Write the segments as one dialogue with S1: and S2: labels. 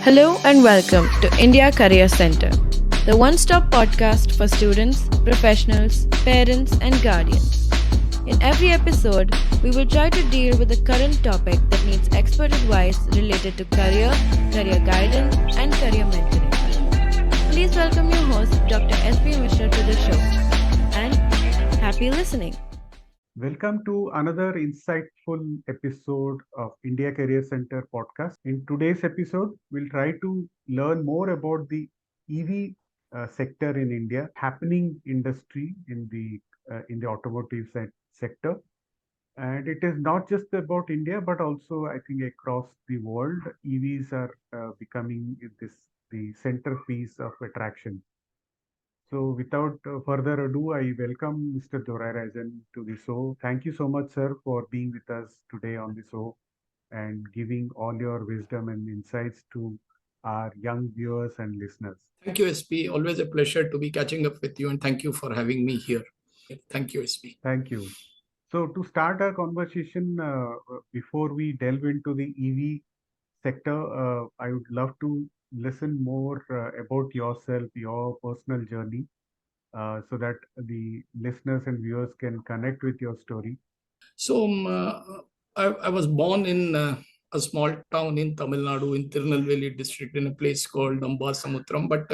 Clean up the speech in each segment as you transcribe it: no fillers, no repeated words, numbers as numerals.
S1: Hello and welcome to India Career Center, the one-stop podcast for students, professionals, parents and guardians. In every episode, we will try to deal with a current topic that needs expert advice related to career guidance and career mentoring. Please welcome your host, Dr. S.P. Mishra to the show and happy listening.
S2: Welcome to another insightful episode of India Career Center podcast. In today's episode, we'll try to learn more about the EV sector in India, happening industry in the automotive sector. And it is not just about India, but also I think across the world, EVs are becoming the centerpiece of attraction. So without further ado, I welcome Mr. Dorairajan to the show. Thank you so much, sir, for being with us today on the show and giving all your wisdom and insights to our young viewers and listeners.
S3: Thank you, SP. Always a pleasure to be catching up with you, and thank you for having me here. Thank you, SP.
S2: Thank you. So to start our conversation, before we delve into the EV sector, I would love to listen more about yourself, your personal journey, so that the listeners and viewers can connect with your story.
S3: So, I was born in a small town in Tamil Nadu, in Tirunelveli district, in a place called Samutram. But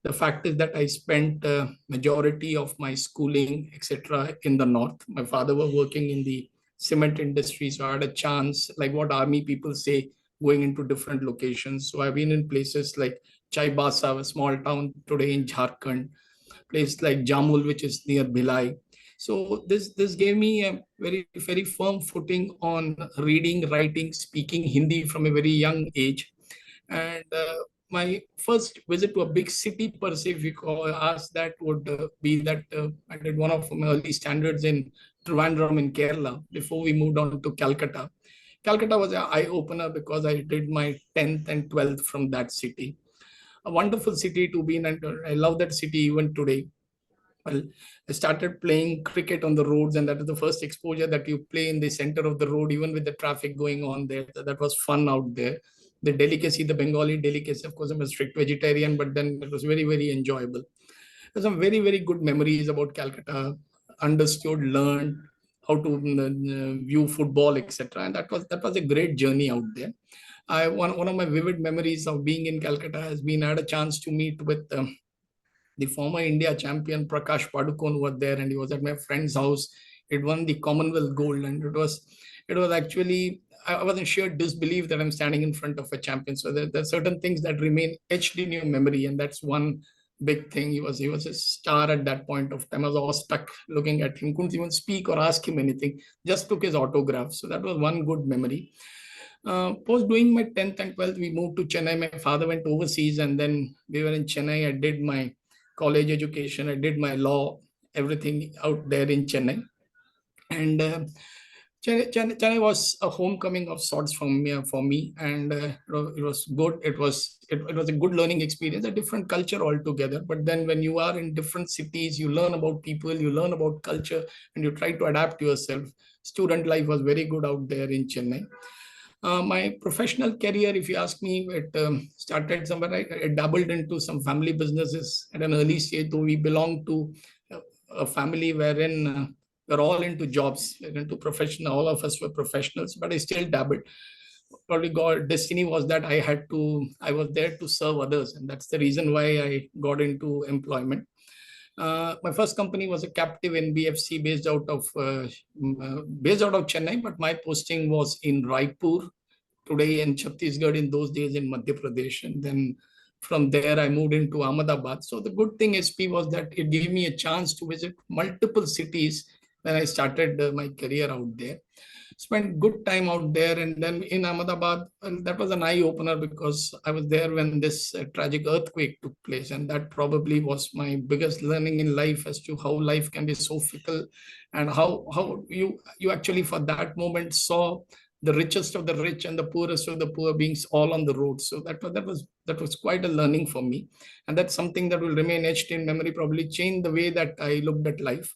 S3: the fact is that I spent majority of my schooling, etc., in the north. My father was working in the cement industry, so I had a chance, like what army people say, going into different locations. So I've been in places like Chaibasa, a small town today in Jharkhand, place like Jamul, which is near Bhilai. So this gave me a very firm footing on reading, writing, speaking Hindi from a very young age. And my first visit to a big city per se, if you ask, that would be that I did one of my early standards in Trivandrum in Kerala before we moved on to Calcutta. Calcutta was an eye-opener because I did my 10th and 12th from that city. A wonderful city to be in, and I love that city even today. Well, I started playing cricket on the roads, and that is the first exposure that you play in the center of the road, even with the traffic going on there. That was fun out there. The delicacy, the Bengali delicacy, of course, I'm a strict vegetarian, but then it was very enjoyable. There's some very good memories about Calcutta, understood, learned how to view football, etc. And that was a great journey out there. One of my vivid memories of being in Calcutta has been I had a chance to meet with the former India champion Prakash Padukone was there, and he was at my friend's house. It won the Commonwealth gold, and it was actually, I was in sheer disbelief that I'm standing in front of a champion. So there are certain things that remain etched in your memory, and that's one big thing. He was a star at that point of time. I was all stuck looking at him, couldn't even speak or ask him anything, just took his autograph. So that was one good memory. Post doing my 10th and 12th, we moved to Chennai. My father went overseas, and then we were in Chennai. I did my college education. I did my law, everything out there in Chennai. And Chennai was a homecoming of sorts for me, and it was good. It was a good learning experience, a different culture altogether. But then when you are in different cities, you learn about people, you learn about culture, and you try to adapt yourself. Student life was very good out there in Chennai. My professional career, if you ask me, it started somewhere. I dabbled into some family businesses at an early stage, though we belong to a family wherein we're all into jobs, we're into professional. All of us were professionals, but I still dabbled. Probably God, destiny was that I was there to serve others, and that's the reason why I got into employment. My first company was a captive NBFC based out of Chennai, but my posting was in Raipur, today in Chhattisgarh, in those days in Madhya Pradesh. And then from there, I moved into Ahmedabad. So the good thing, SP, was that it gave me a chance to visit multiple cities when I started my career out there. Spent good time out there, and then in Ahmedabad, and that was an eye opener because I was there when this tragic earthquake took place, and that probably was my biggest learning in life as to how life can be so fickle, and how you actually for that moment saw the richest of the rich and the poorest of the poor being all on the road. So that was quite a learning for me, and that's something that will remain etched in memory. Probably changed the way that I looked at life.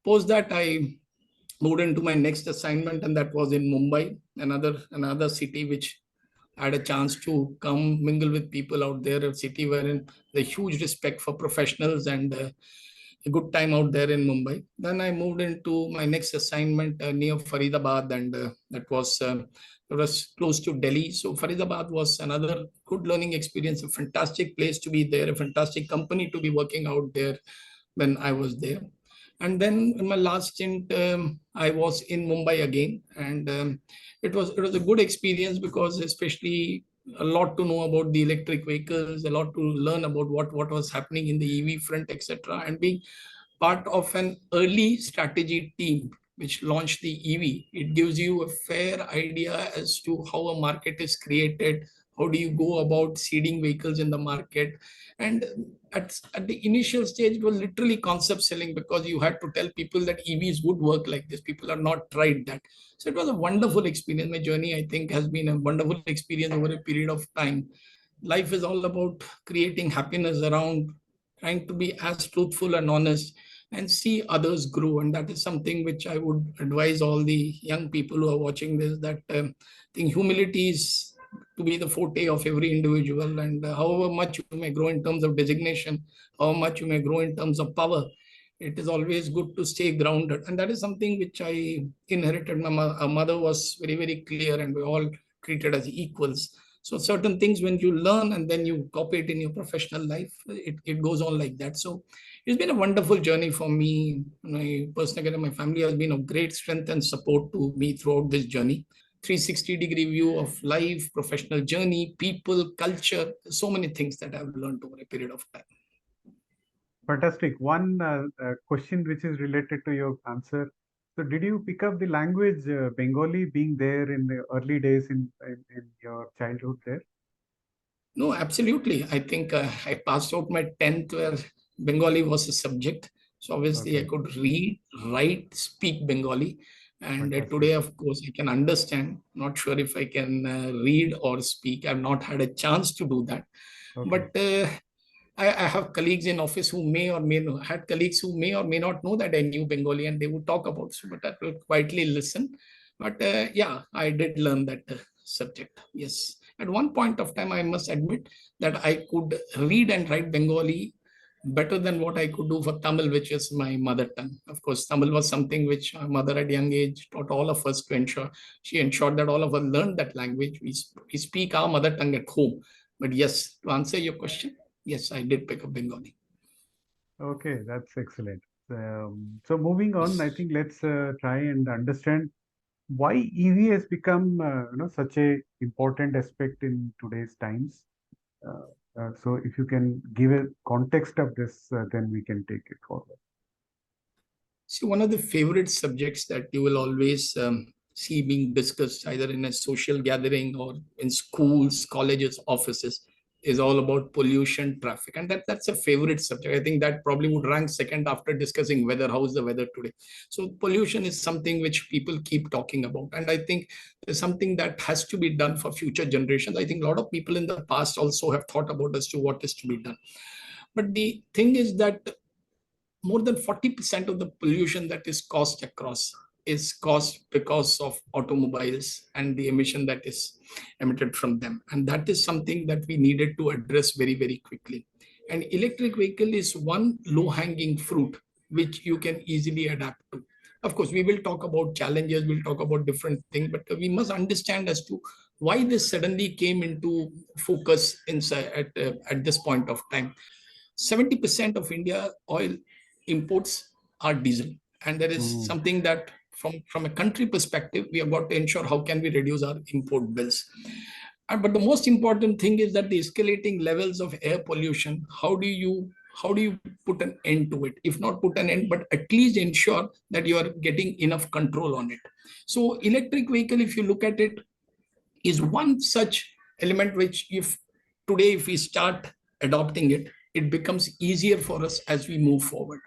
S3: Post that, I moved into my next assignment, and that was in Mumbai, another city which had a chance to come mingle with people out there, a city wherein the huge respect for professionals and a good time out there in Mumbai. Then I moved into my next assignment near Faridabad, and it was close to Delhi. So Faridabad was another good learning experience, a fantastic place to be there, a fantastic company to be working out there when I was there. And then in my last stint, I was in Mumbai again, and it was a good experience because especially a lot to know about the electric vehicles, a lot to learn about what was happening in the EV front, etc. And being part of an early strategy team which launched the EV, it gives you a fair idea as to how a market is created, how do you go about seeding vehicles in the market. And at the initial stage, it was literally concept selling because you had to tell people that EVs would work like this. People are not tried that. So it was a wonderful experience. My journey, I think, has been a wonderful experience over a period of time. Life is all about creating happiness around trying to be as truthful and honest and see others grow. And that is something which I would advise all the young people who are watching this, that I think humility is to be the forte of every individual. And however much you may grow in terms of designation, how much you may grow in terms of power, it is always good to stay grounded. And that is something which I inherited. Our mother was very, very clear, and we all treated as equals. So certain things, when you learn and then you copy it in your professional life, it goes on like that. So it's been a wonderful journey for me. My personal career, my family has been of great strength and support to me throughout this journey. 360-degree view of life, professional journey, people, culture, so many things that I've learned over a period of time.
S2: Fantastic. One question which is related to your answer. So, did you pick up the language Bengali being there in the early days in your childhood there?
S3: No, absolutely. I think I passed out my 10th where Bengali was a subject. So obviously I
S2: Okay,
S3: could read, write, speak Bengali. And
S2: fantastic.
S3: today, of course, I can understand. Not sure if I can read or speak. I've not had a chance to do that.
S2: Okay,
S3: But I have colleagues in office who may or may not had colleagues who may or may not know that I knew Bengali, and they would talk about it, but I will quietly listen. But yeah, I did learn that subject. Yes, at one point of time, I must admit that I could read and write Bengali better than what I could do for Tamil, which is my mother tongue. Of course, Tamil was something which my mother at young age taught all of us to ensure. She ensured that all of us learned that language. We speak our mother tongue at home. But yes, to answer your question, yes, I did pick up Bengali.
S2: okay, that's excellent. So, moving on, I
S3: Yes.
S2: think let's try and understand why EV has become such a important aspect in today's times. So, if you can give a context of this, then we can take it forward.
S3: See, one of the favorite subjects that you will always see being discussed either in a social gathering or in schools, colleges, offices is all about pollution, traffic. And that's a favorite subject. I think that probably would rank second after discussing weather. How is the weather today? So pollution is something which people keep talking about. And I think there's something that has to be done for future generations. I think a lot of people in the past also have thought about as to what is to be done. But the thing is that more than 40% of the pollution that is caused across is caused because of automobiles and the emission that is emitted from them. And that is something that we needed to address very, very quickly. And electric vehicle is one low hanging fruit which you can easily adapt to. Of course, we will talk about challenges, we'll talk about different things, but we must understand as to why this suddenly came into focus at this point of time. 70% of India oil imports are diesel. And there is
S2: Mm,
S3: something that from a country perspective, we have got to ensure how can we reduce our import bills. But the most important thing is that the escalating levels of air pollution, how do you put an end to it? If not put an end, but at least ensure that you are getting enough control on it. So electric vehicle, if you look at it, is one such element which if we start adopting it, it becomes easier for us as we move forward.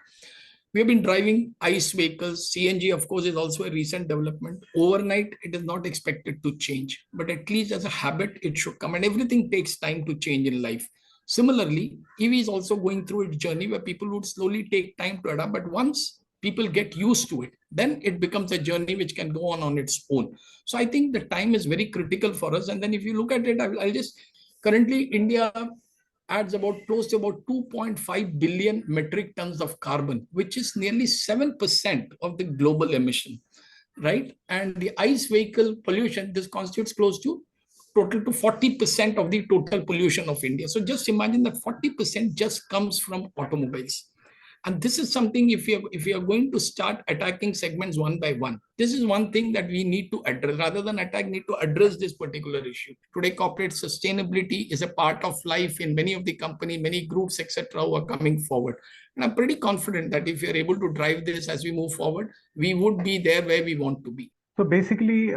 S3: We have been driving ICE vehicles. CNG, of course, is also a recent development. Overnight, it is not expected to change, but at least as a habit, it should come. And everything takes time to change in life. Similarly, EV is also going through its journey where people would slowly take time to adapt. But once people get used to it, then it becomes a journey which can go on its own. So I think the time is very critical for us. And then if you look at it, I'll just, currently India adds about close to about 2.5 billion metric tons of carbon, which is nearly 7% of the global emission, right? And the ICE vehicle pollution, this constitutes close to total to 40% of the total pollution of India. So just imagine that 40% just comes from automobiles. And this is something, if we are going to start attacking segments one by one, this is one thing that we need to address. Rather than attack, need to address this particular issue. Today, corporate sustainability is a part of life in many of the company, many groups, etc., who are coming forward. And I'm pretty confident that if we are able to drive this as we move forward, we would be there where we want to be.
S2: So basically,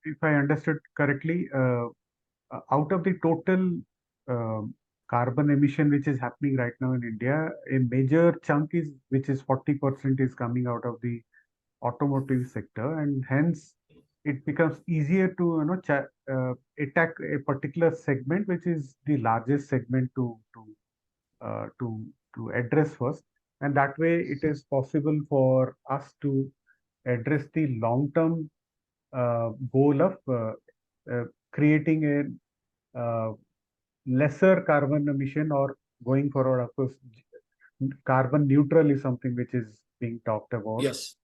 S2: if I understood correctly, out of the total uh, carbon emission which is happening right now in India, a major chunk is, which is 40%, is coming out of the automotive sector, and hence it becomes easier to attack a particular segment, which is the largest segment uh, to to address first, and that way it is possible for us to address the long-term goal of creating a lesser carbon emission, or going forward, of course, carbon neutral is something which is being talked about.
S3: Yes.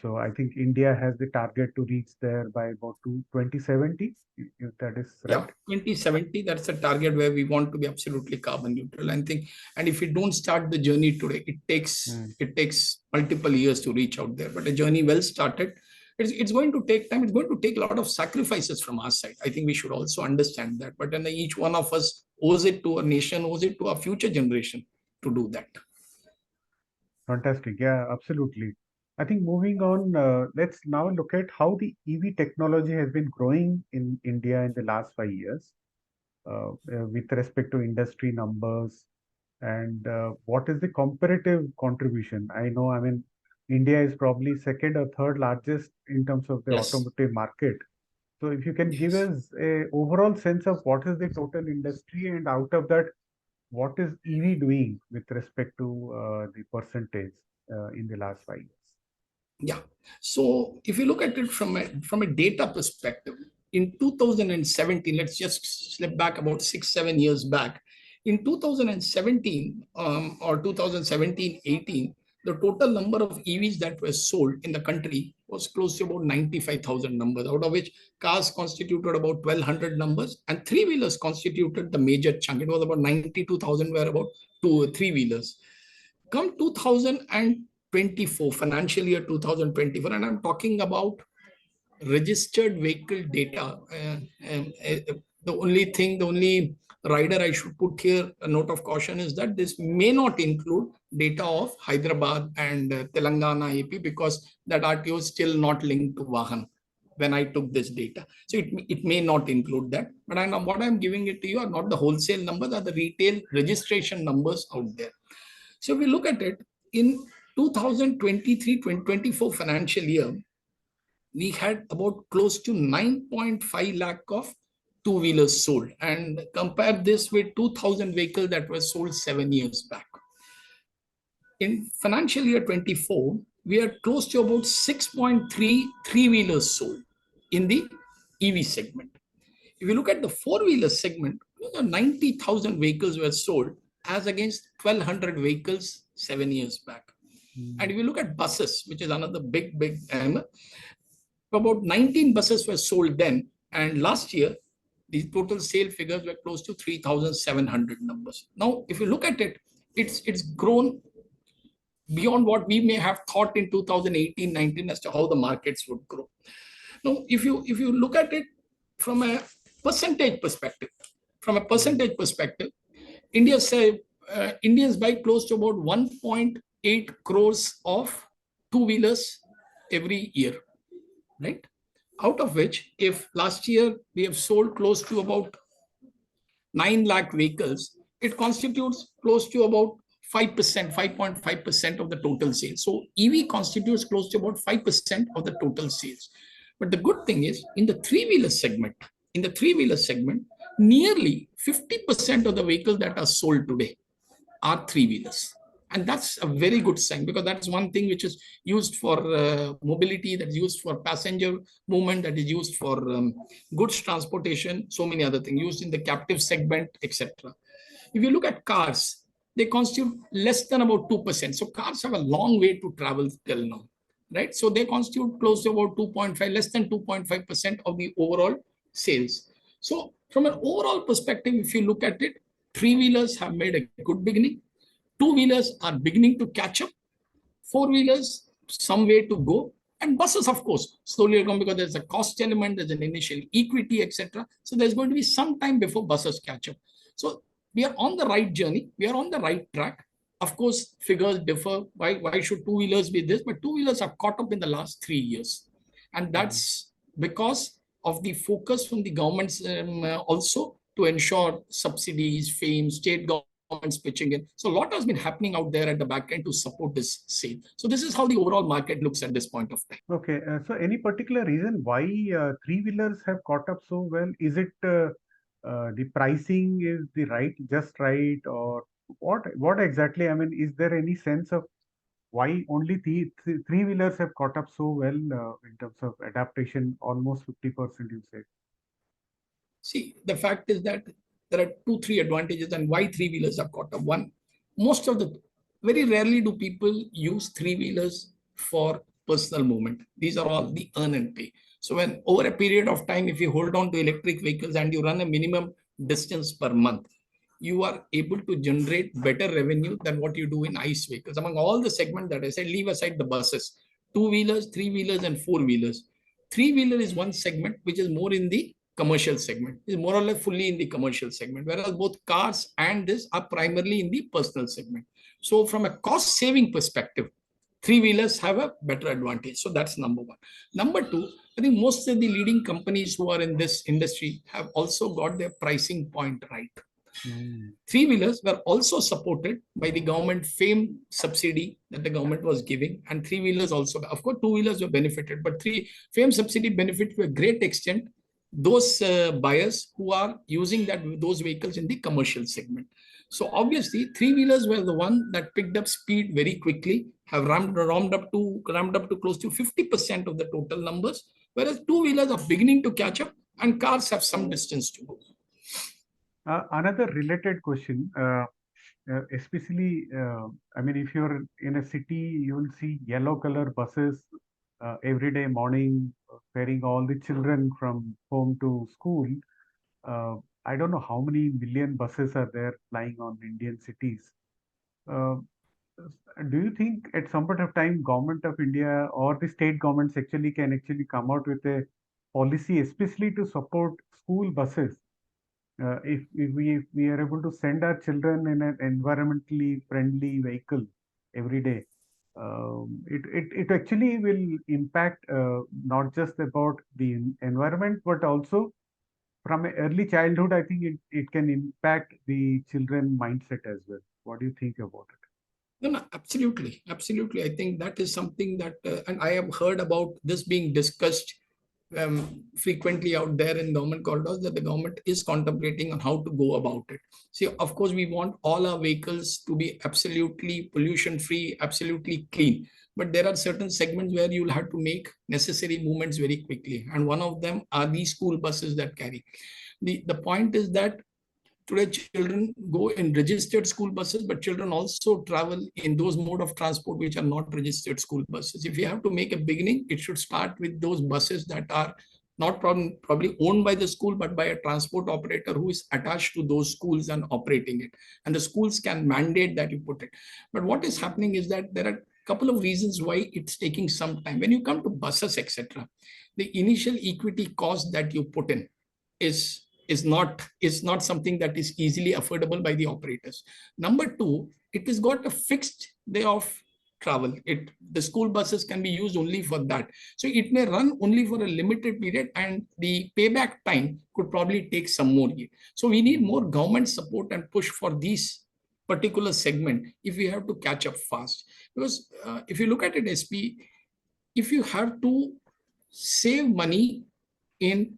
S2: So I think India has the target to reach there by about 2070, if that is right.
S3: Yeah, 2070, that's a target where we want to be absolutely carbon neutral. I think, and if we don't start the journey today, it takes multiple years to reach out there. But a journey well started, it's going to take time. It's going to take a lot of sacrifices from our side. I think we should also understand that. But then each one of us owes it to our nation, owes it to our future generation to do that.
S2: Fantastic. Yeah, absolutely. I think moving on, let's now look at how the EV technology has been growing in India in the last 5 years, with respect to industry numbers, and what is the comparative contribution. I know, I mean, India is probably second or third largest in terms of the
S3: Yes.
S2: automotive market. So if you can give us a overall sense of what is the total industry, and out of that, what is EV doing with respect to the percentage in the last 5 years?
S3: Yeah. So if you look at it from a data perspective, in 2017, let's just slip back about 6-7 years back. In 2017 or 2017-18, the total number of EVs that were sold in the country was close to about 95,000 numbers, out of which cars constituted about 1,200 numbers, and three-wheelers constituted the major chunk. It was about 92,000 were about three-wheelers. Come 2024, financial year 2024, and I'm talking about registered vehicle data. The only rider I should put here, a note of caution, is that this may not include data of Hyderabad and Telangana AP, because that RTO is still not linked to Vahan when I took this data. So it may not include that. But what I'm giving it to you are not the wholesale numbers, are the retail registration numbers out there. So if we look at it, in 2023-2024 financial year, we had about close to 9.5 lakh of two-wheelers sold, and compare this with 2,000 vehicles that were sold 7 years back. In financial year 24, we are close to about 6.3 three-wheelers sold in the EV segment. If you look at the four-wheeler segment, 90,000 vehicles were sold as against 1,200 vehicles 7 years back. And if you look at buses, which is another big about 19 buses were sold then, and last year the total sale figures were close to 3,700 numbers. Now, if you look at it, it's grown beyond what we may have thought in 2018-19 as to how the markets would grow. Now, if you look at it from a percentage perspective, Indians buy close to about 1.8 crores of two-wheelers every year, right? Out of which, if last year we have sold close to about 9 lakh vehicles, it constitutes close to about 5%, 5.5% of the total sales. So EV constitutes close to about 5% of the total sales. But the good thing is, in the three-wheeler segment, nearly 50% of the vehicles that are sold today are three-wheelers. And that's a very good sign, because that's one thing which is used for mobility, that is used for passenger movement, that is used for goods transportation, so many other things used in the captive segment, etc. If you look at cars, they constitute less than about 2%. So cars have a long way to travel till now, right? So they constitute close to about 2.5, less than 2.5% of the overall sales. So from an overall perspective, if you look at it, three-wheelers have made a good beginning. Two-wheelers are beginning to catch up. Four-wheelers, some way to go. And buses, of course, slowly come, because there's a cost element, there's an initial equity, etc. So there's going to be some time before buses catch up. So we are on the right journey. We are on the right track. Of course, figures differ. Why should two-wheelers be this? But two-wheelers are caught up in the last 3 years. And that's because of the focus from the governments also to ensure subsidies, FAME, state governments pitching in. So a lot has been happening out there at the back end to support this sale. So this is how the overall market looks at this point of time.
S2: Okay, so any particular reason why three-wheelers have caught up so well? Is it the pricing is the right, just right, or what? What exactly? I mean, is there any sense of why only three-wheelers have caught up so well in terms of adaptation? Almost 50%, you said.
S3: See, the fact is that there are two, three advantages and why three-wheelers are caught up. One, very rarely do people use three-wheelers for personal movement. These are all the earn and pay. So when over a period of time, if you hold on to electric vehicles and you run a minimum distance per month, you are able to generate better revenue than what you do in ICE vehicles. Among all the segments that I said, leave aside the buses, two-wheelers, three-wheelers, and four-wheelers. Three-wheeler is one segment which is more in the commercial segment, is more or less fully in the commercial segment, whereas both cars and this are primarily in the personal segment. So from a cost saving perspective, three-wheelers have a better advantage. So that's number one. Number two, I think most of the leading companies who are in this industry have also got their pricing point right. Three-wheelers were also supported by the government FAME subsidy that the government was giving, and three-wheelers also, of course, two-wheelers were benefited, but FAME subsidy benefit to a great extent those buyers who are using those vehicles in the commercial segment. So obviously, three-wheelers were the one that picked up speed very quickly, have ramped up to close to 50% of the total numbers, whereas two-wheelers are beginning to catch up, and cars have some distance to go.
S2: Another related question, especially, I mean, if you're in a city, you will see yellow color buses every day morning, ferrying all the children from home to school. I don't know how many million buses are there flying on Indian cities. Uh, do you think at some point of time, government of India or the state governments can actually come out with a policy, especially to support school buses? If we are able to send our children in an environmentally friendly vehicle every day, it actually will impact not just about the environment, but also from an early childhood. I think it can impact the children mindset as well. What do you think about it?
S3: No, absolutely. Absolutely. I think that is something that, and I have heard about this being discussed frequently out there in government corridors, that the government is contemplating on how to go about it. See, of course, we want all our vehicles to be absolutely pollution free, absolutely clean. But there are certain segments where you'll have to make necessary movements very quickly. And one of them are these school buses that carry. The point is that today children go in registered school buses, but children also travel in those mode of transport which are not registered school buses. If you have to make a beginning, it should start with those buses that are not probably owned by the school, but by a transport operator who is attached to those schools and operating it. And the schools can mandate that you put it. But what is happening is that there are a couple of reasons why it's taking some time. When you come to buses, etc., the initial equity cost that you put in is not something that is easily affordable by the operators. Number two, it has got a fixed day of travel. The school buses can be used only for that. So it may run only for a limited period, and the payback time could probably take some more years. So we need more government support and push for these particular segment if we have to catch up fast. Because if you look at it, SP, if you have to save money in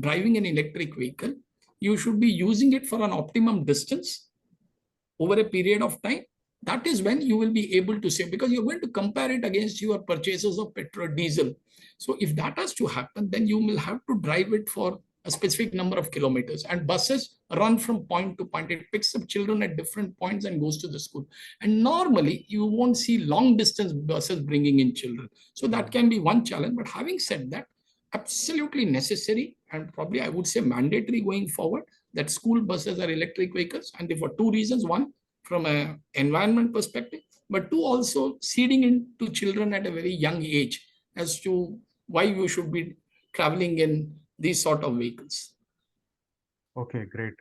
S3: driving an electric vehicle, you should be using it for an optimum distance over a period of time that is when you will be able to save, because you're going to compare it against your purchases of petrol, diesel. So if that has to happen, then you will have to drive it for a specific number of kilometers. And buses run from point to point. It picks up children at different points and goes to the school. And normally, you won't see long distance buses bringing in children. So that can be one challenge. But having said that, absolutely necessary and probably I would say mandatory going forward that school buses are electric vehicles. And for two reasons. One, from an environment perspective, but two, also seeding into children at a very young age as to why you should be traveling in these sort of vehicles.
S2: Okay, great.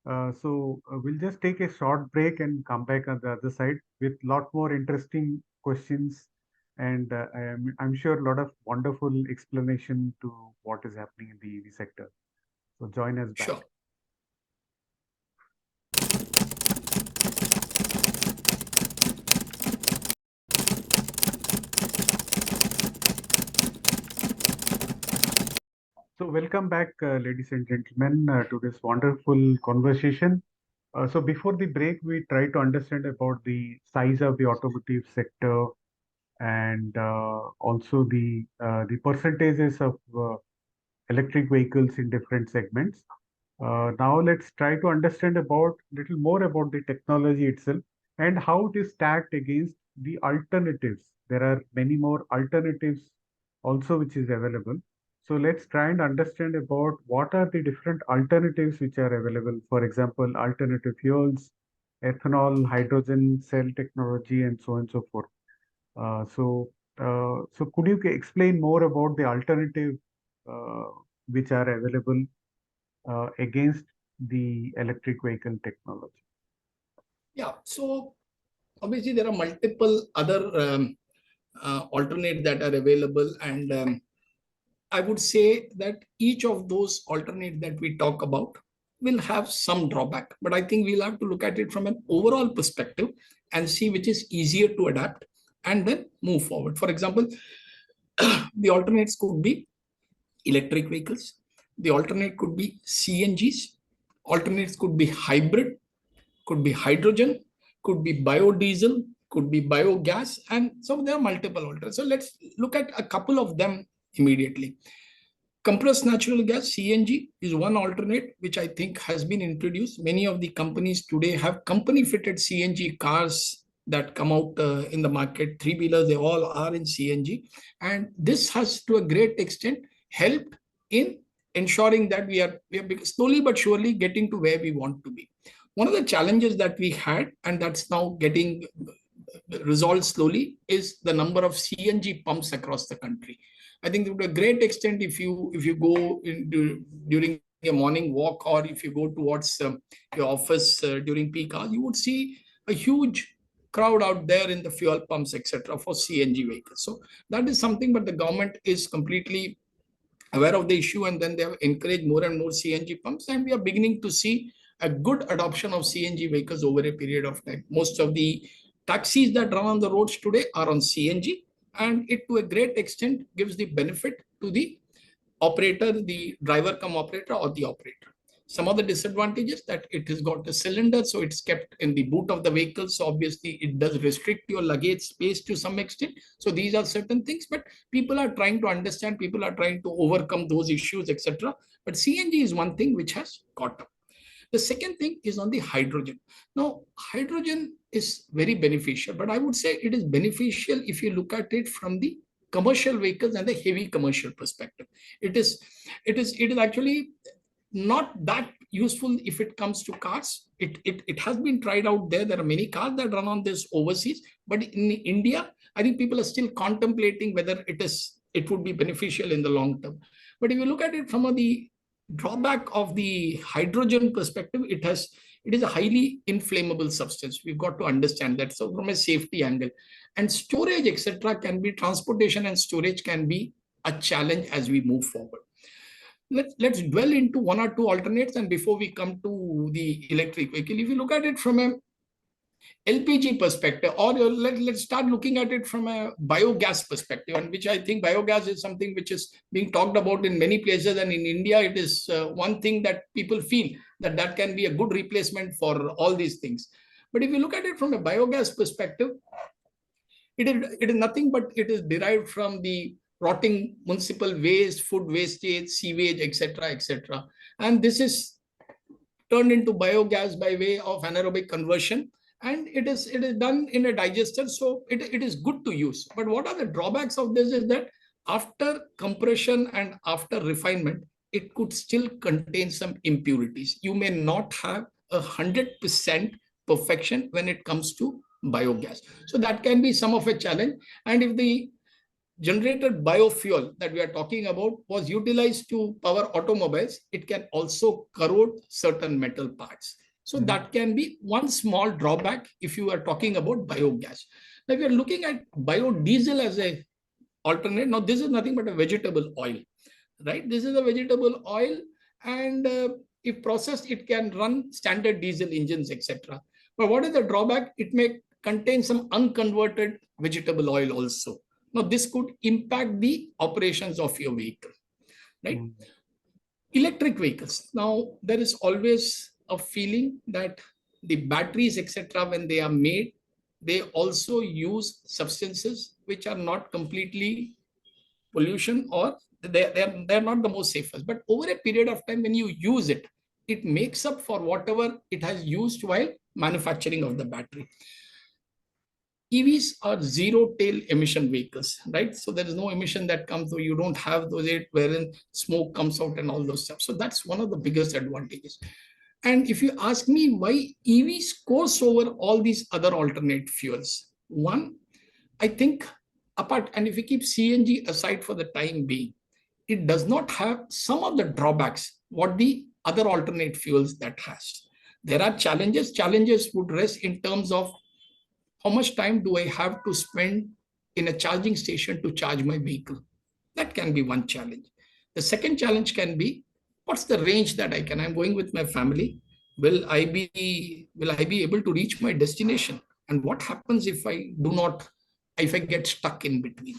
S2: We'll just take a short break and come back on the other side with lot more interesting questions, and I'm sure a lot of wonderful explanation to what is happening in the EV sector. So join us back.
S3: Sure.
S2: So welcome back, ladies and gentlemen, to this wonderful conversation. So before the break, we try to understand about the size of the automotive sector and also the percentages of electric vehicles in different segments. Now let's try to understand about little more about the technology itself and how it is stacked against the alternatives. There are many more alternatives also which is available. So let's try and understand about what are the different alternatives which are available. For example, alternative fuels, ethanol, hydrogen cell technology, and so on and so forth. So could you explain more about the alternative uh, which are available against the electric vehicle technology?
S3: Yeah. So obviously there are multiple other alternate that are available, and I would say that each of those alternate that we talk about will have some drawback, but I think we'll have to look at it from an overall perspective and see which is easier to adapt and then move forward. For example, the alternates could be electric vehicles, the alternate could be CNGs, alternates could be hybrid, could be hydrogen, could be biodiesel, could be biogas, and so there are multiple alternatives. So let's look at a couple of them immediately. Compressed natural gas, CNG, is one alternate which I think has been introduced. Many of the companies today have company fitted CNG cars that come out in the market. Three-wheelers, they all are in CNG. And this has to a great extent helped in ensuring that we are slowly but surely getting to where we want to be. One of the challenges that we had, and that's now getting resolved slowly, is the number of CNG pumps across the country. I think to a great extent, if you go into, during a morning walk, or if you go towards your office during peak hours, you would see a huge crowd out there in the fuel pumps, etc., for CNG vehicles. So that is something, but the government is completely aware of the issue, and then they have encouraged more and more CNG pumps, and we are beginning to see a good adoption of CNG vehicles over a period of time. Most of the taxis that run on the roads today are on CNG, and it to a great extent gives the benefit to the operator, the driver come operator, or the operator. Some of the disadvantages that it has got a cylinder, so it's kept in the boot of the vehicle. So obviously it does restrict your luggage space to some extent. So these are certain things, but people are trying to understand, people are trying to overcome those issues, etc. But CNG is one thing which has caught up. The second thing is on the hydrogen. Now, hydrogen is very beneficial, but I would say it is beneficial if you look at it from the commercial vehicles and the heavy commercial perspective. It is actually not that useful if it comes to cars. It has been tried out there. There are many cars that run on this overseas, but in India, I think people are still contemplating whether it would be beneficial in the long term. But if you look at it from the drawback of the hydrogen perspective, it is a highly inflammable substance. We've got to understand that. So from a safety angle, and storage, etc., can be, transportation and storage can be a challenge as we move forward. Let's dwell into one or two alternates, and before we come to the electric vehicle, if you look at it from a LPG perspective, or let's start looking at it from a biogas perspective, and which I think biogas is something which is being talked about in many places, and in India, it is one thing that people feel that can be a good replacement for all these things. But if you look at it from a biogas perspective, it is nothing but it is derived from the rotting municipal waste, food wastage, sewage, etc., etc. And this is turned into biogas by way of anaerobic conversion, and it is done in a digester, so it is good to use. But what are the drawbacks of this is that after compression and after refinement, it could still contain some impurities. You may not have 100% perfection when it comes to biogas, so that can be some of a challenge. And if the generated biofuel that we are talking about was utilized to power automobiles, it can also corrode certain metal parts. So that can be one small drawback if you are talking about biogas. Now, if you're looking at biodiesel as a alternate, now this is nothing but a vegetable oil, right? This is a vegetable oil, and if processed, it can run standard diesel engines, etc. But what is the drawback? It may contain some unconverted vegetable oil also. Now, this could impact the operations of your vehicle, right? Electric vehicles. Now, there is always a feeling that the batteries, etc., when they are made, they also use substances which are not completely pollution, or they're not the most safest. But over a period of time, when you use it, it makes up for whatever it has used while manufacturing of the battery. EVs are zero tail emission vehicles, right? So there is no emission that comes through. You don't have those wherein smoke comes out and all those stuff. So that's one of the biggest advantages. And if you ask me why EV scores over all these other alternate fuels, one, I think apart, and if we keep CNG aside for the time being, it does not have some of the drawbacks what the other alternate fuels that has. There are challenges. Challenges would rest in terms of how much time do I have to spend in a charging station to charge my vehicle? That can be one challenge. The second challenge can be, what's the range that I can? I'm going with my family. Will I be able to reach my destination? And what happens if I get stuck in between?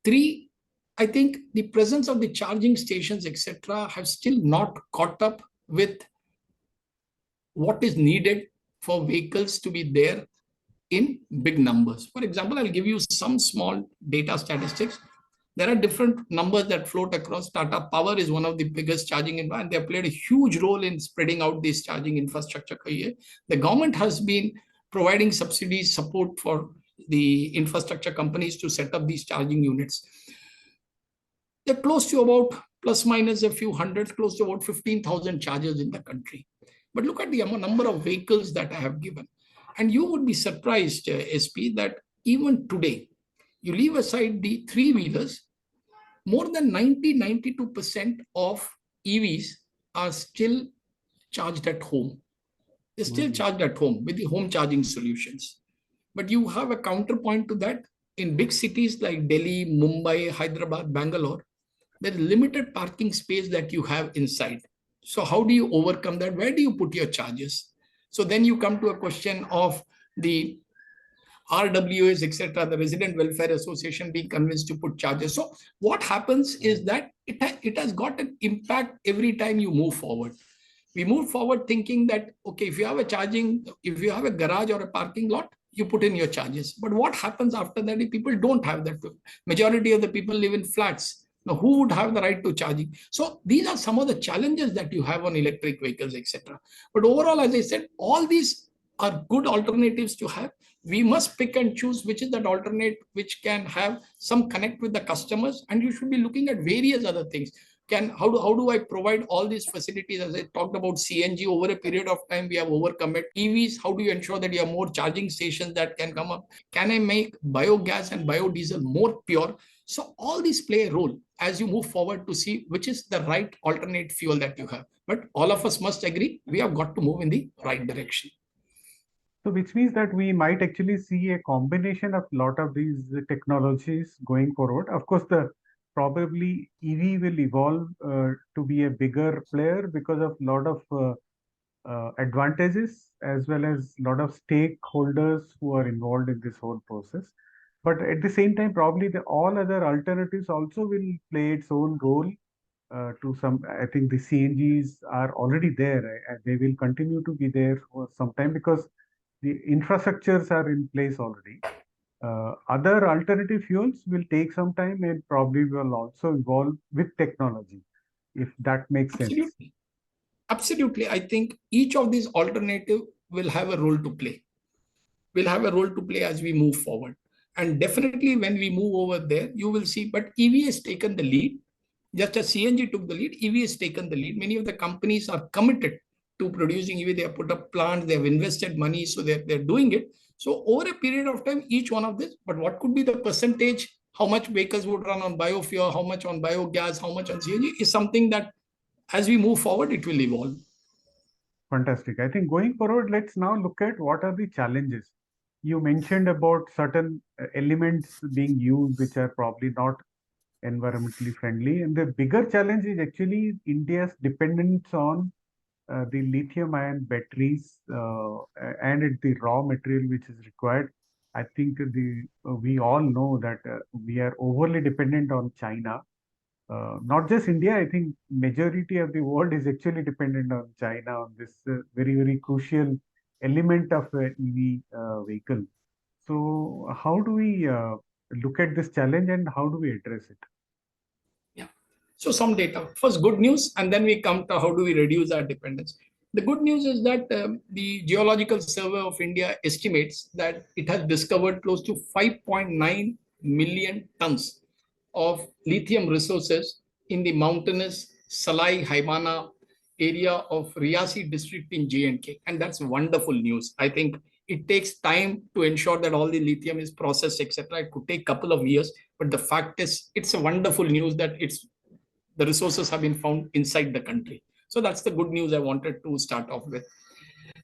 S3: Three, I think the presence of the charging stations, etc., have still not caught up with what is needed for vehicles to be there in big numbers. For example, I'll give you some small data statistics. There are different numbers that float across. Tata Power is one of the biggest charging and they have played a huge role in spreading out this charging infrastructure. The government has been providing subsidies, support for the infrastructure companies to set up these charging units. They're close to about plus minus a few hundred, close to about 15,000 chargers in the country. But look at the number of vehicles that I have given. And you would be surprised, SP, that even today, you leave aside the three-wheelers, more than 92% of EVs are still charged at home. They're still charged at home with the home charging solutions. But you have a counterpoint to that. In big cities like Delhi, Mumbai, Hyderabad, Bangalore, there's limited parking space that you have inside. So how do you overcome that? Where do you put your charges? So then you come to a question of the RWAs, etc., the Resident Welfare Association being convinced to put charges. So what happens is that it has got an impact every time you move forward. We move forward thinking that, okay, if you have a garage or a parking lot, you put in your charges. But what happens after that if people don't have that? Majority of the people live in flats. Now, who would have the right to charging? So these are some of the challenges that you have on electric vehicles, etc. But overall, as I said, all these are good alternatives to have. We must pick and choose which is that alternate which can have some connect with the customers, and you should be looking at various other things. How do I provide all these facilities? As I talked about CNG, over a period of time we have overcome it. EVs, how do you ensure that you have more charging stations that can come up? Can I make biogas and biodiesel more pure? So all these play a role as you move forward to see which is the right alternate fuel that you have. But all of us must agree we have got to move in the right direction.
S2: So which means that we might actually see a combination of lot of these technologies going forward. Of course, the probably EV will evolve to be a bigger player because of lot of advantages as well as lot of stakeholders who are involved in this whole process. But at the same time, probably all other alternatives also will play its own role to some. I think the CNGs are already there and they will continue to be there for some time because the infrastructures are in place already. Other alternative fuels will take some time and probably will also evolve with technology, if that makes sense.
S3: Absolutely. Absolutely. I think each of these alternative will have a role to play. Will have a role to play as we move forward. And definitely when we move over there, you will see, but EV has taken the lead. Just as CNG took the lead, EV has taken the lead. Many of the companies are committed to producing EV. They have put up plants, they have invested money, so they're doing it. So over a period of time, each one of this, but what could be the percentage, how much vehicles would run on biofuel, how much on biogas, how much on CNG is something that as we move forward, it will evolve.
S2: Fantastic. I think going forward, let's now look at what are the challenges. You mentioned about certain elements being used which are probably not environmentally friendly. And the bigger challenge is actually India's dependence on the lithium-ion batteries and the raw material which is required. I think we all know that we are overly dependent on China. Not just India, I think majority of the world is actually dependent on China on this very, very crucial element of EV vehicle. So how do we look at this challenge and how do we address it?
S3: Yeah. So some data. First, good news, and then we come to how do we reduce our dependence. The good news is that the Geological Survey of India estimates that it has discovered close to 5.9 million tons of lithium resources in the mountainous Salai Haimana area of Riyasi district in J&K. And that's wonderful news. I think it takes time to ensure that all the lithium is processed, etc. It could take a couple of years, but the fact is, it's a wonderful news that the resources have been found inside the country. So that's the good news I wanted to start off with.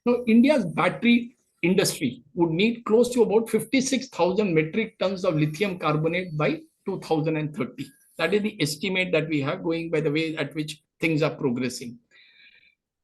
S3: Now, India's battery industry would need close to about 56,000 metric tons of lithium carbonate by 2030. That is the estimate that we have going by the way at which things are progressing.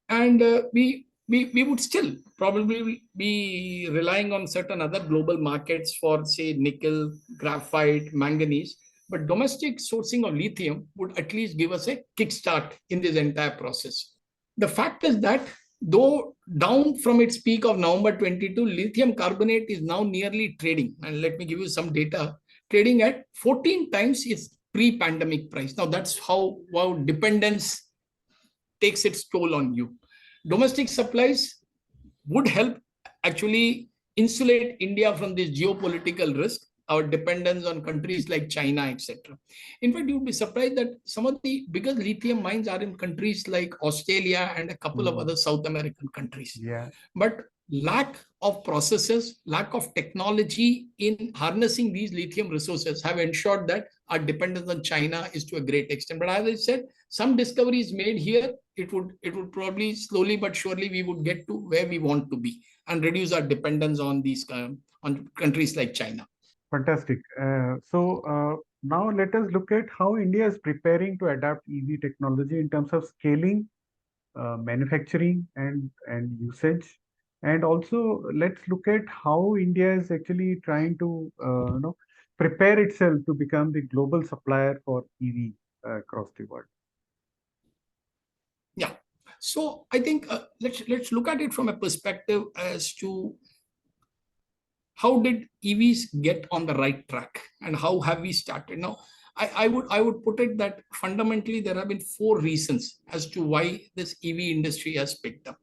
S3: And we would still probably be relying on certain other global markets for, say, nickel, graphite, manganese. But domestic sourcing of lithium would at least give us a kickstart in this entire process. The fact is that though down from its peak of November 22, lithium carbonate is now nearly trading. And let me give you some data, trading at 14 times its pre-pandemic price. Now that's how dependence takes its toll on you. Domestic supplies would help actually insulate India from this geopolitical risk, our dependence on countries like China, etc. In fact, you'd be surprised that some of the biggest lithium mines are in countries like Australia and a couple of other South American countries.
S2: Yeah.
S3: But lack of processes, lack of technology in harnessing these lithium resources have ensured that our dependence on China is to a great extent. But as I said, some discoveries made here, it would probably slowly but surely we would get to where we want to be and reduce our dependence on these on countries like China.
S2: Fantastic. Now let us look at how India is preparing to adapt EV technology in terms of scaling, manufacturing, and usage. And also, let's look at how India is actually trying to prepare itself to become the global supplier for EV across the world.
S3: Yeah. So I think let's look at it from a perspective as to how did EVs get on the right track and how have we started? Now, I would put it that fundamentally there have been four reasons as to why this EV industry has picked up.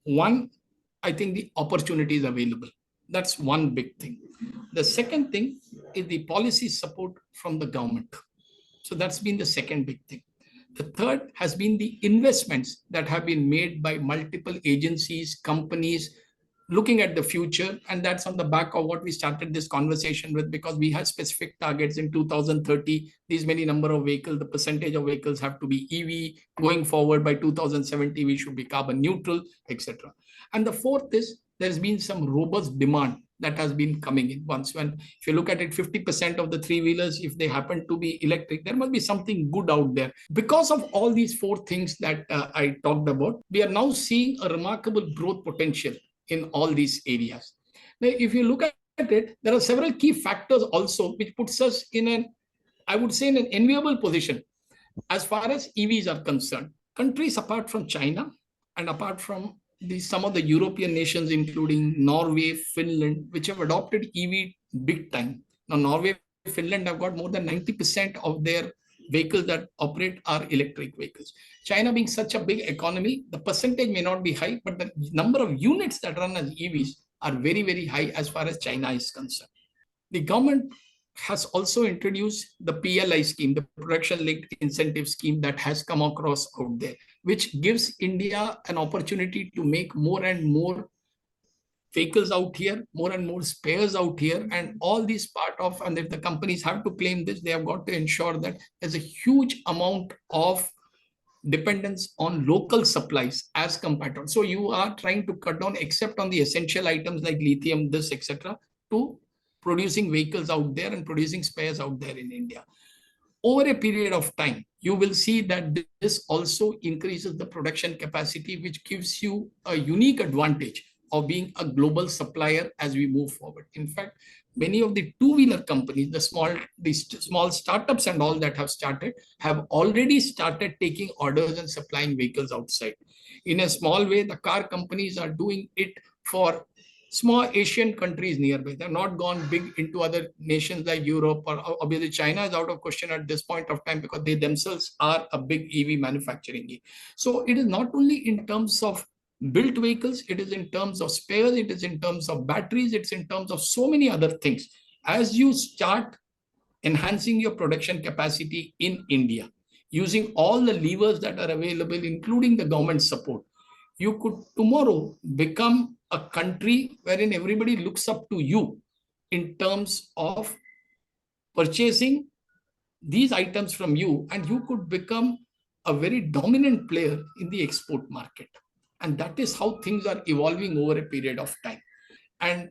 S3: One, I think the opportunity is available. That's one big thing. The second thing is the policy support from the government. So that's been the second big thing. The third has been the investments that have been made by multiple agencies, companies, looking at the future. And that's on the back of what we started this conversation with, because we had specific targets in 2030, these many number of vehicles, the percentage of vehicles have to be EV. Going forward by 2070, we should be carbon neutral, etc. And the fourth is there's been some robust demand that has been coming in. If you look at it, 50% of the three-wheelers, if they happen to be electric, there must be something good out there. Because of all these four things that I talked about, we are now seeing a remarkable growth potential in all these areas. Now, if you look at it, there are several key factors also, which puts us in I would say, in an enviable position as far as EVs are concerned. Countries apart from China and apart from some of the European nations, including Norway, Finland, which have adopted EV big time. Now, Norway, Finland have got more than 90% of their vehicles that operate are electric vehicles. China being such a big economy, the percentage may not be high, but the number of units that run as EVs are very, very high as far as China is concerned. The government has also introduced the PLI scheme, the production linked incentive scheme that has come across out there, which gives India an opportunity to make more and more vehicles out here, more and more spares out here, and all these part of, and if the companies have to claim this, they have got to ensure that there's a huge amount of dependence on local supplies as compared to. So you are trying to cut down, except on the essential items like lithium, this, etc., to producing vehicles out there and producing spares out there in India. Over a period of time, you will see that this also increases the production capacity, which gives you a unique advantage of being a global supplier as we move forward. In fact, many of the two-wheeler companies, the small startups and all that have already started taking orders and supplying vehicles outside. In a small way, the car companies are doing it for small Asian countries nearby. They've not gone big into other nations like Europe, or obviously China is out of question at this point of time because they themselves are a big EV manufacturing. So it is not only in terms of built vehicles, it is in terms of spares, it is in terms of batteries, it's in terms of so many other things. As you start enhancing your production capacity in India, using all the levers that are available, including the government support, you could tomorrow become a country wherein everybody looks up to you in terms of purchasing these items from you, and you could become a very dominant player in the export market. And that is how things are evolving over a period of time. And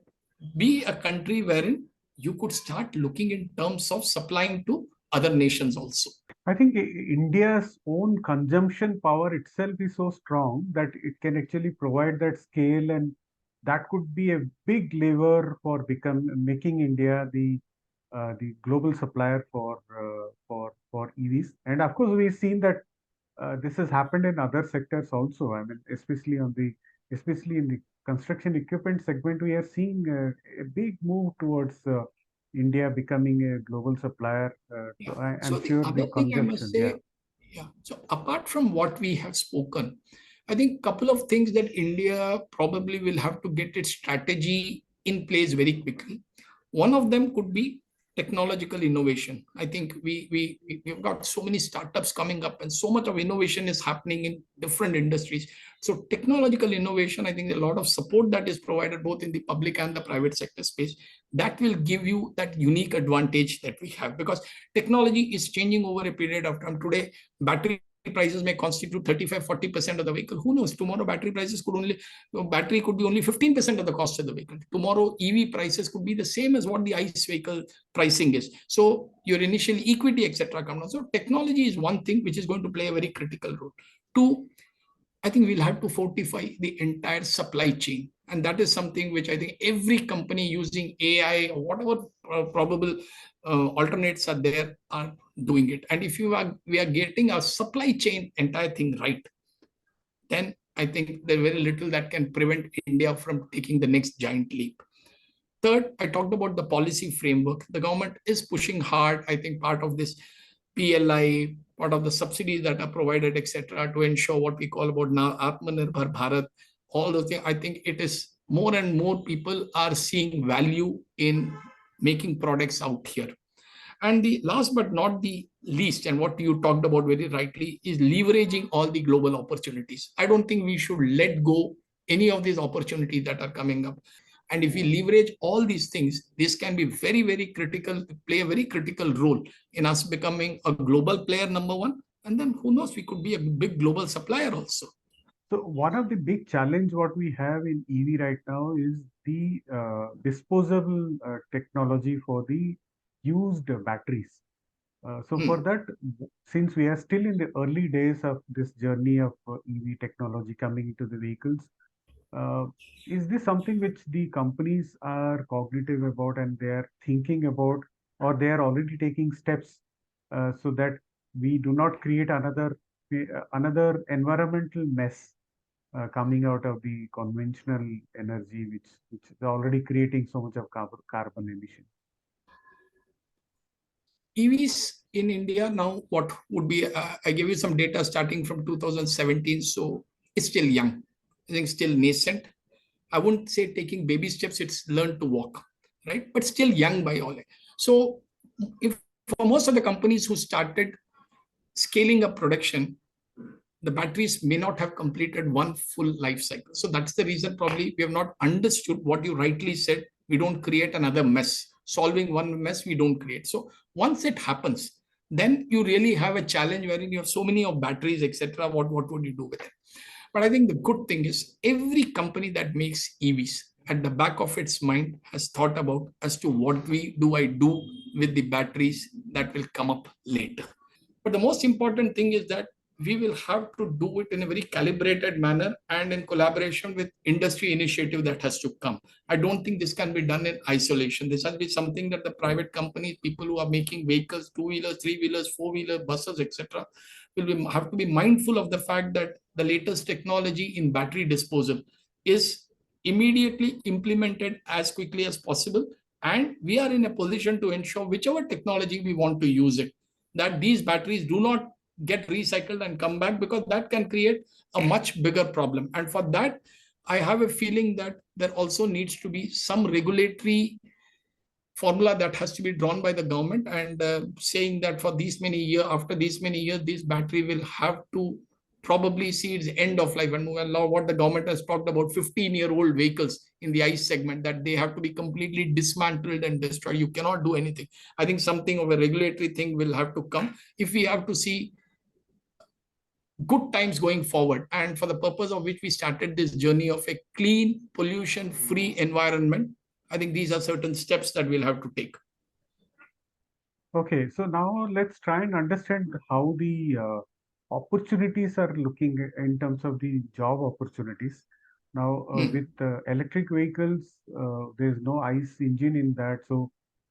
S3: be a country wherein you could start looking in terms of supplying to other nations also.
S2: I think India's own consumption power itself is so strong that it can actually provide that scale, and that could be a big lever for making India the global supplier for EVs. And of course, we've seen that this has happened in other sectors also. I mean, especially in the construction equipment segment, we are seeing a big move towards India becoming a global supplier.
S3: Yeah.
S2: I'm
S3: So the
S2: sure
S3: other
S2: the
S3: thing I must
S2: consumption, yeah.
S3: say, yeah. So apart from what we have spoken, I think couple of things that India probably will have to get its strategy in place very quickly. One of them could be technological innovation. I think we've got so many startups coming up, and so much of innovation is happening in different industries. So technological innovation, I think a lot of support that is provided both in the public and the private sector space, that will give you that unique advantage that we have, because technology is changing over a period of time. Today, battery prices may constitute 35-40% of the vehicle. Who knows? Tomorrow, battery could be only 15% of the cost of the vehicle. Tomorrow, EV prices could be the same as what the ICE vehicle pricing is. So your initial equity, etc., come down. So technology is one thing which is going to play a very critical role. Two, I think we'll have to fortify the entire supply chain. And that is something which I think every company using AI or whatever probable alternates are there are doing it. And if we are getting our supply chain entire thing right, then I think there's very little that can prevent India from taking the next giant leap. Third, I talked about the policy framework. The government is pushing hard. I think part of this PLI, part of the subsidies that are provided, etc., to ensure what we call about now Atmanirbhar Bharat, all those things. I think it is more and more people are seeing value in making products out here. And the last but not the least, and what you talked about very rightly, is leveraging all the global opportunities. I don't think we should let go any of these opportunities that are coming up. And if we leverage all these things, this can be very, very critical, play a very critical role in us becoming a global player, number one. And then who knows, we could be a big global supplier also.
S2: So one of the big challenge what we have in EV right now is the disposable technology for the used batteries. So for that, since we are still in the early days of this journey of EV technology coming into the vehicles, uh, is this something which the companies are cognitive about and they are thinking about, or they are already taking steps so that we do not create another environmental mess coming out of the conventional energy, which is already creating so much of carbon emission?
S3: EVs in India now, what would be, I gave you some data starting from 2017, so it's still young. I think still nascent. I wouldn't say taking baby steps, it's learned to walk, right? But still young by all. So if for most of the companies who started scaling up production, the batteries may not have completed one full life cycle. So that's the reason probably we have not understood what you rightly said. We don't create another mess. Solving one mess, we don't create. So once it happens, then you really have a challenge wherein you have so many of batteries, etc. What would you do with it? But I think the good thing is every company that makes EVs at the back of its mind has thought about as to what I do with the batteries that will come up later. But the most important thing is that we will have to do it in a very calibrated manner and in collaboration with industry initiative that has to come. I don't think this can be done in isolation. This has to be something that the private companies, people who are making vehicles, two-wheelers, three-wheelers, four-wheeler buses, etc., have to be mindful of the fact that the latest technology in battery disposal is immediately implemented as quickly as possible. And we are in a position to ensure whichever technology we want to use it, that these batteries do not get recycled and come back, because that can create a much bigger problem. And for that, I have a feeling that there also needs to be some regulatory formula that has to be drawn by the government, and saying that for these many years, after these many years, this battery will have to probably see its end of life. And now what the government has talked about 15-year-old vehicles in the ICE segment, that they have to be completely dismantled and destroyed. You cannot do anything. I think something of a regulatory thing will have to come if we have to see good times going forward, and for the purpose of which we started this journey of a clean, pollution-free environment. I think these are certain steps that we'll have to take.
S2: Okay, so now let's try and understand how the opportunities are looking in terms of the job opportunities. Now, with electric vehicles, there's no ICE engine in that. So,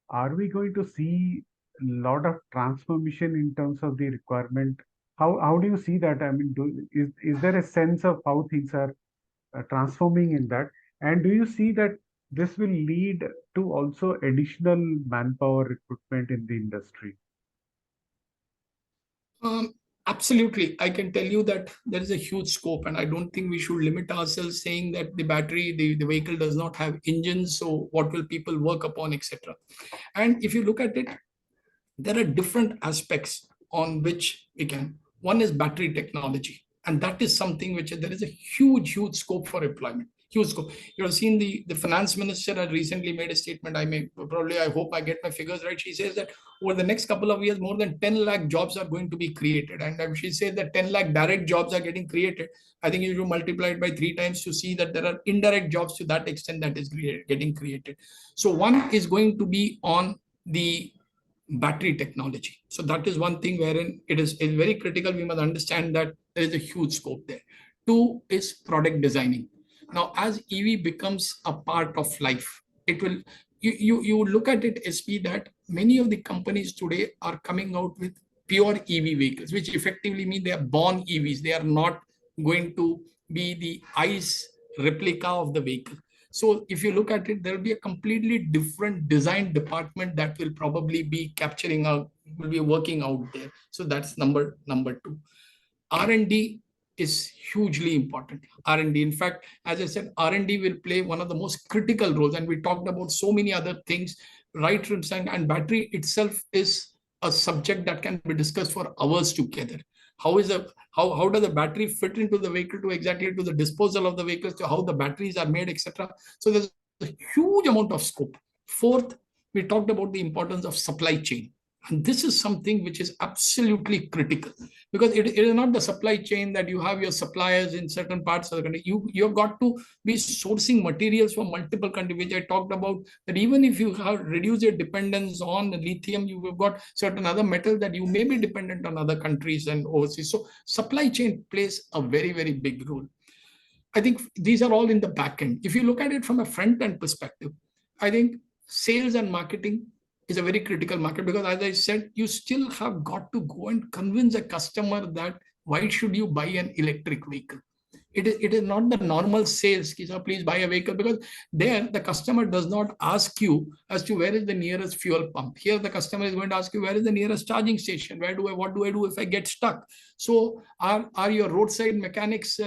S2: are we going to see a lot of transformation in terms of the requirement? How do you see that? I mean, is there a sense of how things are transforming in that? And do you see that this will lead to also additional manpower recruitment in the industry?
S3: Absolutely. I can tell you that there is a huge scope, and I don't think we should limit ourselves saying that the battery, the vehicle does not have engines, so what will people work upon, etc. And if you look at it, there are different aspects on which we can. One is battery technology, and that is something which there is a huge scope for employment. Huge scope. You have seen the finance minister had recently made a statement. I hope I get my figures right. She says that over the next couple of years, more than 10 lakh jobs are going to be created. And she says that 10 lakh direct jobs are getting created. I think you should multiply it by 3 times to see that there are indirect jobs to that extent that is getting created. So one is going to be on the battery technology. So that is one thing wherein it is very critical. We must understand that there is a huge scope there. Two is product designing. Now, as EV becomes a part of life, it will, you look at it, SP, that many of the companies today are coming out with pure EV vehicles, which effectively mean they are born EVs. They are not going to be the ICE replica of the vehicle. So if you look at it, there will be a completely different design department that will probably be capturing out, will be working out there. So that's number two. R&D is hugely important. R&D, in fact, as I said, R&D will play one of the most critical roles. And we talked about so many other things, right from saying, and battery itself is a subject that can be discussed for hours together. How does the battery fit into the vehicle, to exactly to the disposal of the vehicles, to how the batteries are made, etc. So there's a huge amount of scope. Fourth, we talked about the importance of supply chain. And this is something which is absolutely critical, because it is not the supply chain that you have your suppliers in certain parts of the country. You've got to be sourcing materials from multiple countries, which I talked about, that even if you have reduced your dependence on lithium, you've got certain other metals that you may be dependent on other countries and overseas. So supply chain plays a very big role. I think these are all in the back end. If you look at it from a front end perspective, I think sales and marketing is a very critical market, because as I said, you still have got to go and convince a customer that why should you buy an electric vehicle? It is not the normal sales, sir, please buy a vehicle, because there the customer does not ask you as to where is the nearest fuel pump. Here the customer is going to ask you where is the nearest charging station, what do I do if I get stuck. So are your roadside mechanics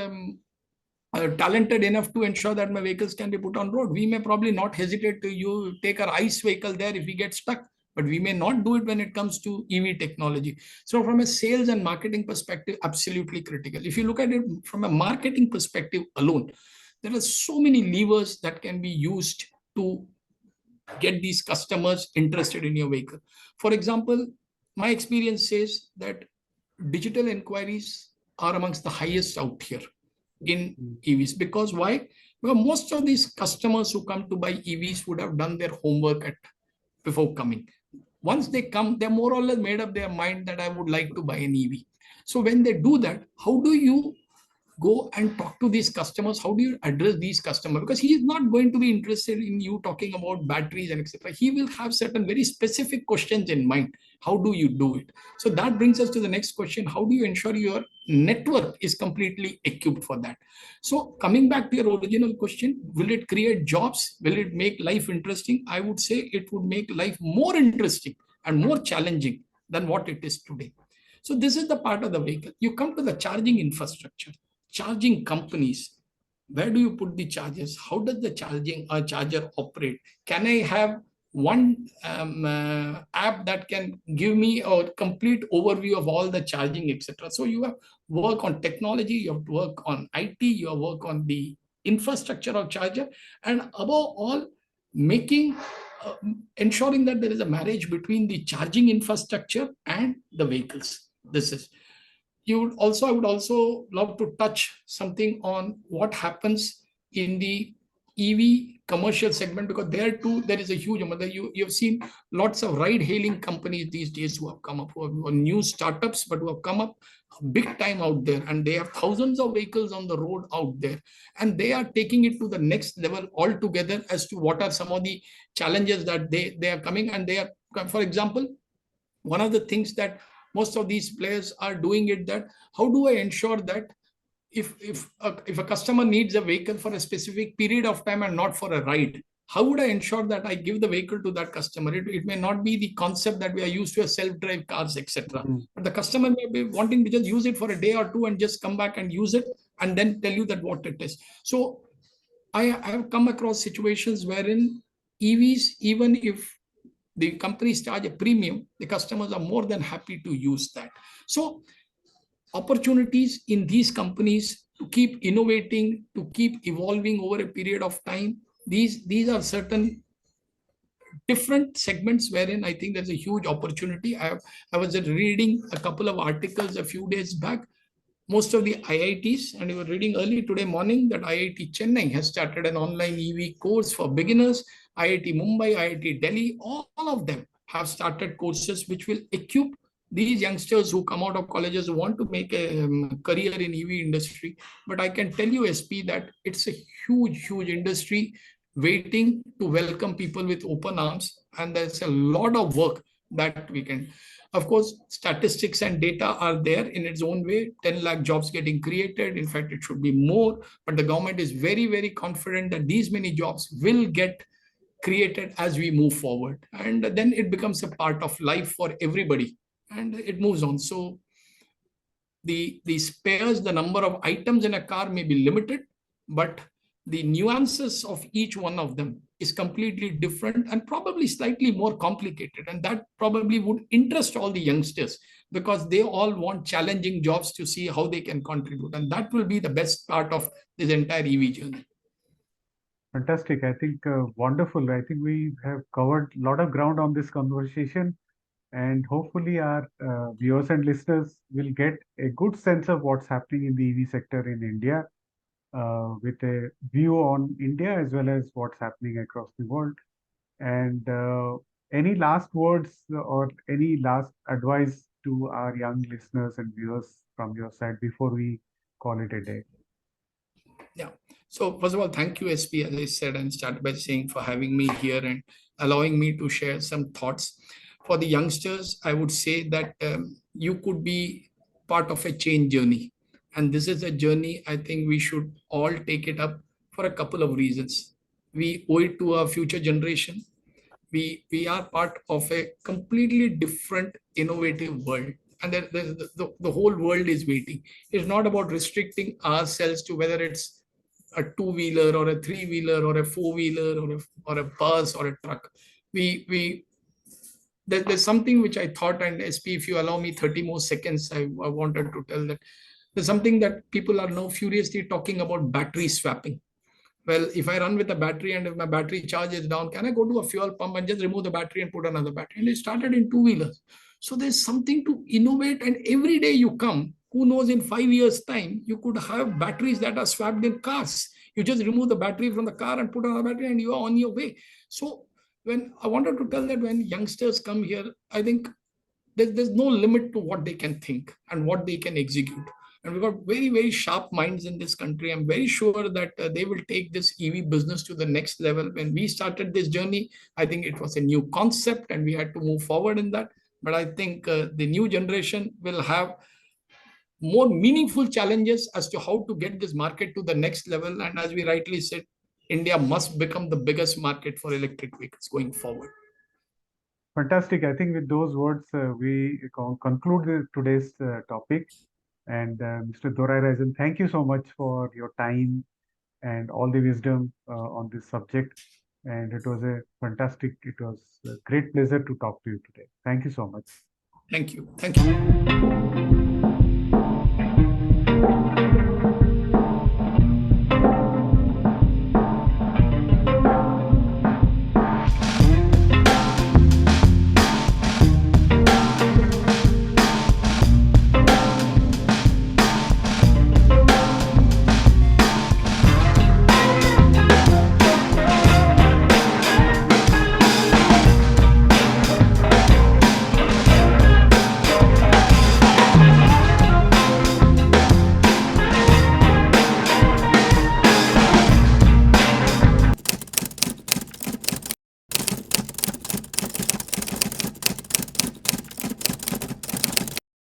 S3: talented enough to ensure that my vehicles can be put on road? We may probably not hesitate to take our ICE vehicle there if we get stuck, but we may not do it when it comes to EV technology. So from a sales and marketing perspective, absolutely critical. If you look at it from a marketing perspective alone, there are so many levers that can be used to get these customers interested in your vehicle. For example, my experience says that digital inquiries are amongst the highest out here in EVs. Because why? Because most of these customers who come to buy EVs would have done their homework before coming. Once they come, they're more or less made up their mind that I would like to buy an EV. So when they do that, how do you go and talk to these customers? How do you address these customers? Because he is not going to be interested in you talking about batteries and etc. He will have certain very specific questions in mind. How do you do it? So that brings us to the next question. How do you ensure your network is completely equipped for that? So coming back to your original question, will it create jobs? Will it make life interesting? I would say it would make life more interesting and more challenging than what it is today. So this is the part of the vehicle. You come to the charging infrastructure. Charging companies, where do you put the chargers? How does the charger operate? Can I have one app that can give me a complete overview of all the charging, etc.? So you have work on technology, you have to work on IT, you have work on the infrastructure of charger, and above all, ensuring that there is a marriage between the charging infrastructure and the vehicles. I would also love to touch something on what happens in the EV commercial segment, because there too there is a huge amount. You've seen lots of ride-hailing companies these days who have come up, who are new startups, but who have come up big time out there, and they have thousands of vehicles on the road out there, and they are taking it to the next level altogether as to what are some of the challenges that they are coming. And they are, for example, one of the things that most of these players are doing it, that how do I ensure that if a customer needs a vehicle for a specific period of time and not for a ride, how would I ensure that I give the vehicle to that customer? It may not be the concept that we are used to a self-drive cars, etc. But the customer may be wanting to just use it for a day or two and just come back and use it and then tell you that what it is. So I have come across situations wherein EVs, even if the companies charge a premium, the customers are more than happy to use that. So opportunities in these companies to keep innovating, to keep evolving over a period of time, these are certain different segments wherein I think there's a huge opportunity. I was reading a couple of articles a few days back. Most of the IITs, and we were reading early today morning that IIT Chennai has started an online EV course for beginners. IIT Mumbai, IIT Delhi, all of them have started courses which will equip these youngsters who come out of colleges who want to make a career in EV industry. But I can tell you, SP, that it's a huge industry waiting to welcome people with open arms, and there's a lot of work that we can. Of course, statistics and data are there in its own way. 10 lakh jobs getting created. In fact, it should be more. But the government is very confident that these many jobs will get created as we move forward. And then it becomes a part of life for everybody. And it moves on. So the spares, the number of items in a car may be limited, but the nuances of each one of them is completely different and probably slightly more complicated. And that probably would interest all the youngsters, because they all want challenging jobs to see how they can contribute. And that will be the best part of this entire EV journey.
S2: Fantastic. I think wonderful. I think we have covered a lot of ground on this conversation, and hopefully our viewers and listeners will get a good sense of what's happening in the EV sector in India, with a view on India as well as what's happening across the world. And any last words or any last advice to our young listeners and viewers from your side before we call it a day?
S3: Yeah. So first of all, thank you, SP, as I said, and started by saying for having me here and allowing me to share some thoughts. For the youngsters, I would say that you could be part of a change journey. And this is a journey I think we should all take it up for a couple of reasons. We owe it to our future generation. We are part of a completely different innovative world, and the whole world is waiting. It's not about restricting ourselves to whether it's a two-wheeler or a three-wheeler or a four-wheeler or a bus or a truck. We there's something which I thought, and SP, if you allow me 30 more seconds, I wanted to tell that there's something that people are now furiously talking about: battery swapping. Well, if I run with a battery and if my battery charge is down, can I go to a fuel pump and just remove the battery and put another battery? And it started in two-wheelers. So there's something to innovate. And every day you come, who knows, in 5 years' time, you could have batteries that are swapped in cars. You just remove the battery from the car and put another battery and you are on your way. So when I wanted to tell that when youngsters come here, I think there's no limit to what they can think and what they can execute. And we've got very, very sharp minds in this country. I'm very sure that they will take this EV business to the next level. When we started this journey, I think it was a new concept and we had to move forward in that. But I think the new generation will have more meaningful challenges as to how to get this market to the next level. And as we rightly said, India must become the biggest market for electric vehicles going forward.
S2: Fantastic. I think with those words, we conclude today's topic. And Mr. Dorairajan, thank you so much for your time and all the wisdom on this subject. And it was a great pleasure to talk to you today. Thank you so much.
S3: Thank you. Thank you.